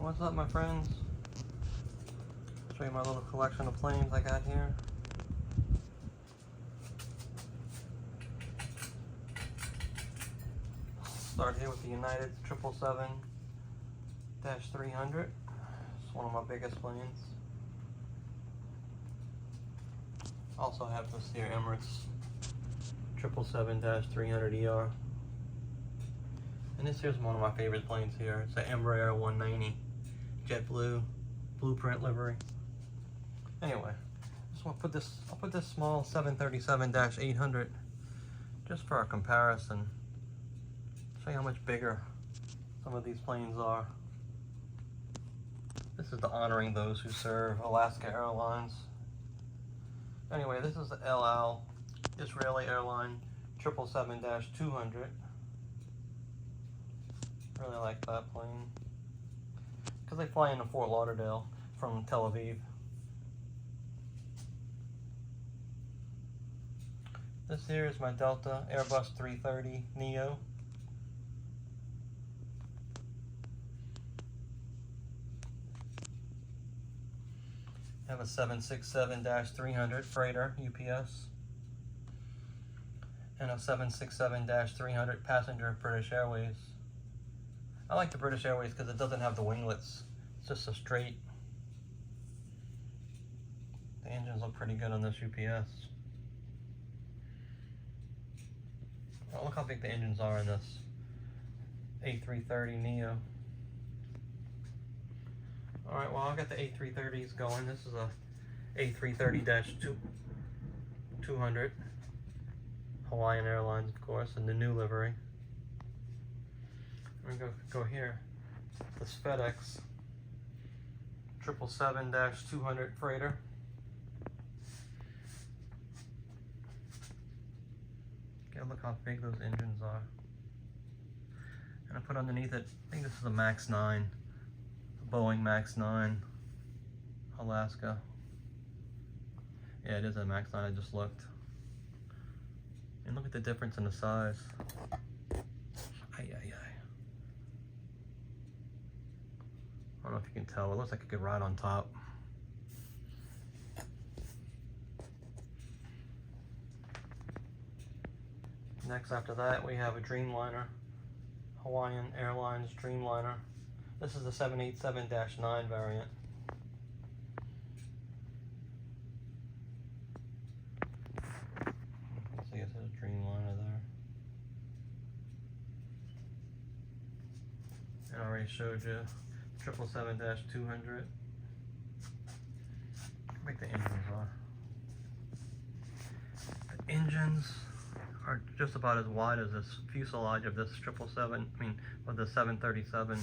What's up, my friends? Show you my little collection of planes I got here. Start here with the United 777-300. It's one of my biggest planes. Also have this here Emirates 777-300ER. And this here's one of my favorite planes here. It's an Embraer 190 jet blue blueprint livery. Anyway, just want to put this. I'll put this small 737-800 just for a comparison. Show you how much bigger some of these planes are. This is the honoring those who serve Alaska Airlines. Anyway, this is the El Al Israeli Airline 777-200. Really like that plane because they fly into Fort Lauderdale from Tel Aviv. This here is my Delta Airbus 330 Neo. I have a 767-300 freighter UPS and a 767-300 passenger British Airways. I like the British Airways because it doesn't have the winglets. It's just a straight. The engines look pretty good on this UPS. Oh, look how big the engines are in this A330 Neo. Alright, well, I'll get the A330s going. This is a A330-200 Hawaiian Airlines, of course, in the new livery. We're going to go here. This FedEx 777-200 freighter. Okay, look how big those engines are. And I put underneath it, I think this is a Max 9. Boeing Max 9, Alaska. Yeah, it is a Max 9, I just looked. And look at the difference in the size. Ay, ay, ay. I don't know if you can tell, it looks like it could ride on top. Next after that, we have a Dreamliner, Hawaiian Airlines Dreamliner. This is the 787-9 variant. You can see it says Dreamliner there. And I already showed you 777-200. How big the engines are. The engines are just about as wide as this fuselage of this 777, of the 737.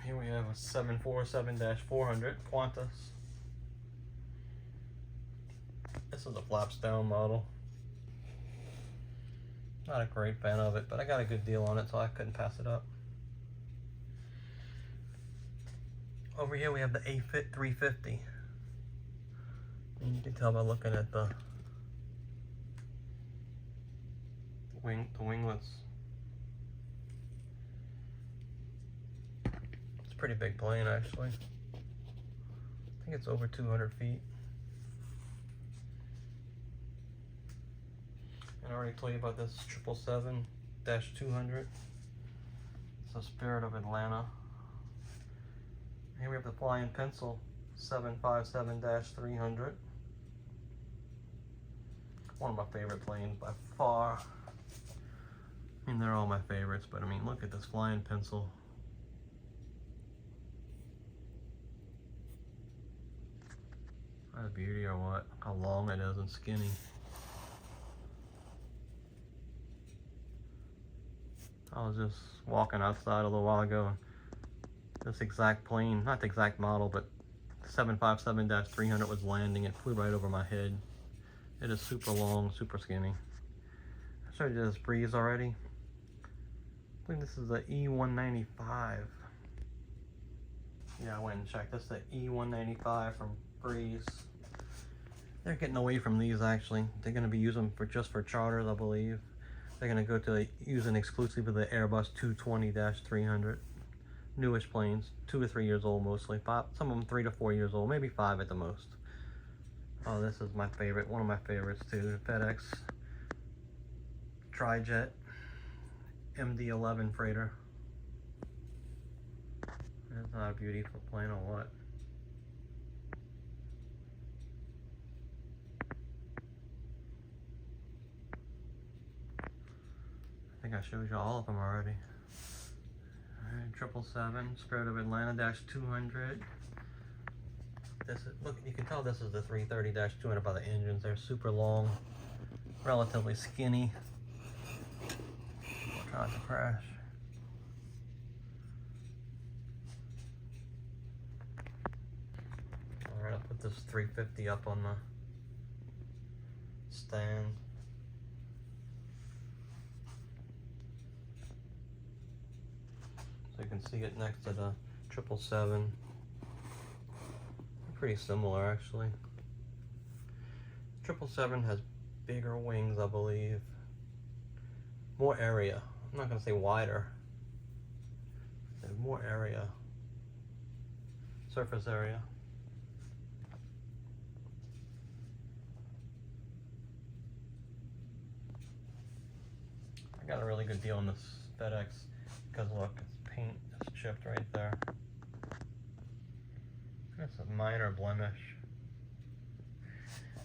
Here we have a 747-400 Qantas. This is a flaps down model. Not a great fan of it, but I got a good deal on it, so I couldn't pass it up. Over here we have the A350. And you can tell by looking at the winglets. Pretty big plane actually. I think it's over 200 feet. And I already told you about this 777-200. It's the Spirit of Atlanta. Here we have the Flying Pencil 757-300. One of my favorite planes by far. I mean, they're all my favorites, but I mean, look at this Flying Pencil. A beauty or what? How long it is and skinny. I was just walking outside a little while ago and this exact plane, not the exact model, but 757-300 was landing. It flew right over my head. It is super long, super skinny. I showed you this Breeze already. I think this is the E195. Yeah, I went and checked. This is the E195 from Breeze. They're getting away from these actually. They're going to be using them just for charters, I believe. They're gonna go to using exclusively the Airbus 220-300. Newish planes, 2 or 3 years old mostly. Some of them 3 to 4 years old, maybe 5 at the most. Oh, this is my favorite, one of my favorites too. FedEx Tri-Jet MD11 freighter. That's not a beautiful plane or what? I think I showed you all of them already. Alright, 777, Spirit of Atlanta -200. This is, look, you can tell this is the 330-200 by the engines. They're super long, relatively skinny. Try not to crash. Alright, I'll put this 350 up on the stand. So you can see it next to the 777. Pretty similar actually. 777 has bigger wings, I believe. More area. I'm not gonna say wider. There's more area. Surface area. I got a really good deal on this FedEx because look, it's paint is chipped right there. That's a minor blemish.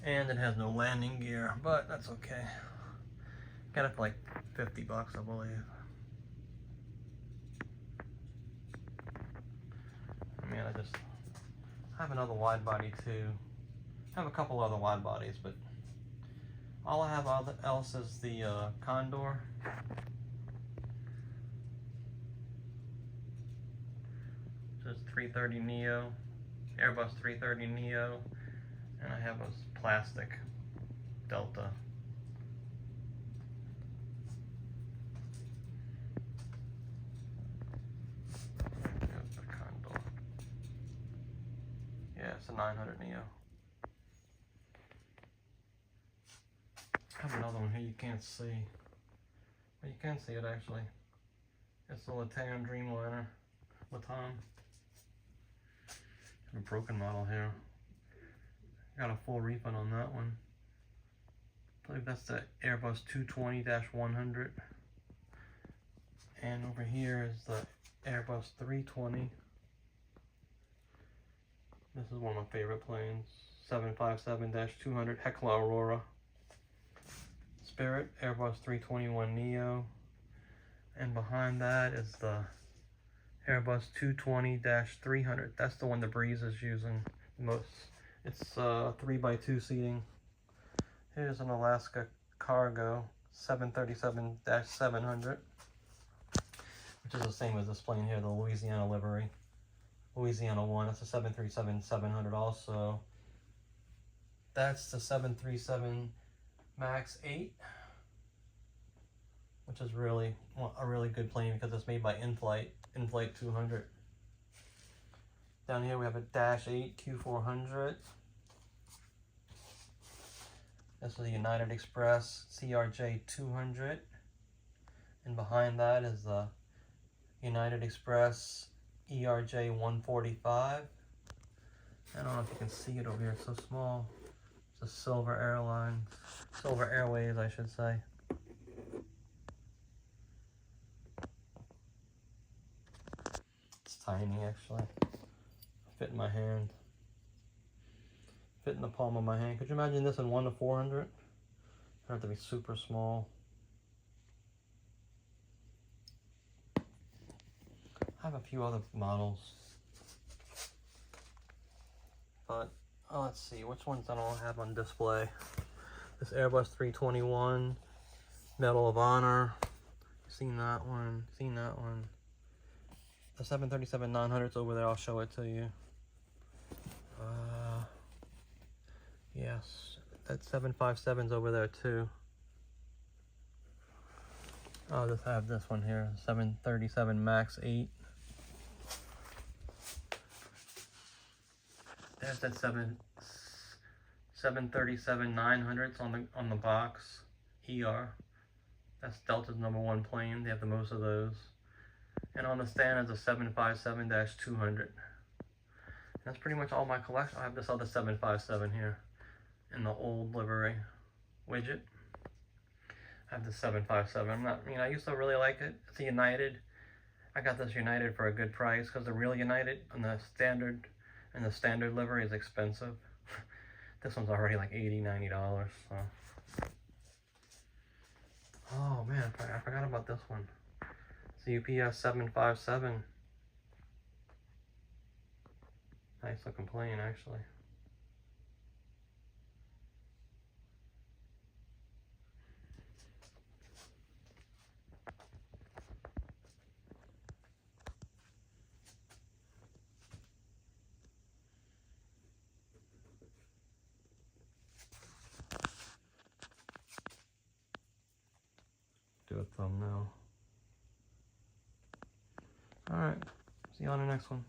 And it has no landing gear, but that's okay. Got it for like 50 bucks, I believe. I mean, I just have another wide body too. I have a couple other wide bodies, but all I have else is the Condor. Just 330 Neo, Airbus 330 Neo, and I have a plastic Delta. There's the Condor. Yeah, it's a 900 Neo. I have another one here you can't see. Well, you can see it actually. It's the Latam Dreamliner. Latam. A broken model here. Got a full refund on that one. I believe that's the Airbus 220-100. And over here is the Airbus 320. This is one of my favorite planes. 757-200 Hecla Aurora. Spirit Airbus 321 Neo. And behind that is the Airbus 220-300. That's the one the Breeze is using most. It's 3x2 seating. Here's an Alaska Cargo 737-700, which is the same as this plane here, the Louisiana livery. Louisiana 1, that's a 737-700 also. That's the 737 MAX 8, which is really a really good plane because it's made by In-Flight 200. Down here we have a Dash 8 Q400. This is the United Express CRJ 200. And behind that is the United Express ERJ 145. I don't know if you can see it over here, it's so small. It's a Silver Airways, I should say. It's tiny actually. Fit in my hand. Fit in the palm of my hand. Could you imagine this in 1 to 400? It'd have to be super small. I have a few other models. But let's see, which ones I don't have on display. This Airbus 321, Medal of Honor. Seen that one, seen that one. The 737-900's over there, I'll show it to you. Yes, that 757's over there too. I'll just have this one here, 737 MAX 8. There's that 737-900's on the box. ER. That's Delta's #1 plane. They have the most of those. And on the stand is a 757-200. That's pretty much all my collection. I have this other 757 here in the old livery widget. I have the 757. I used to really like it. It's a United. I got this United for a good price because the real United and the standard livery is expensive. This one's already like $80, $90. So. Oh man, I forgot about this one. It's the UPS 757. Nice looking plane, actually. Do a thumbnail. Alright, see you on the next one.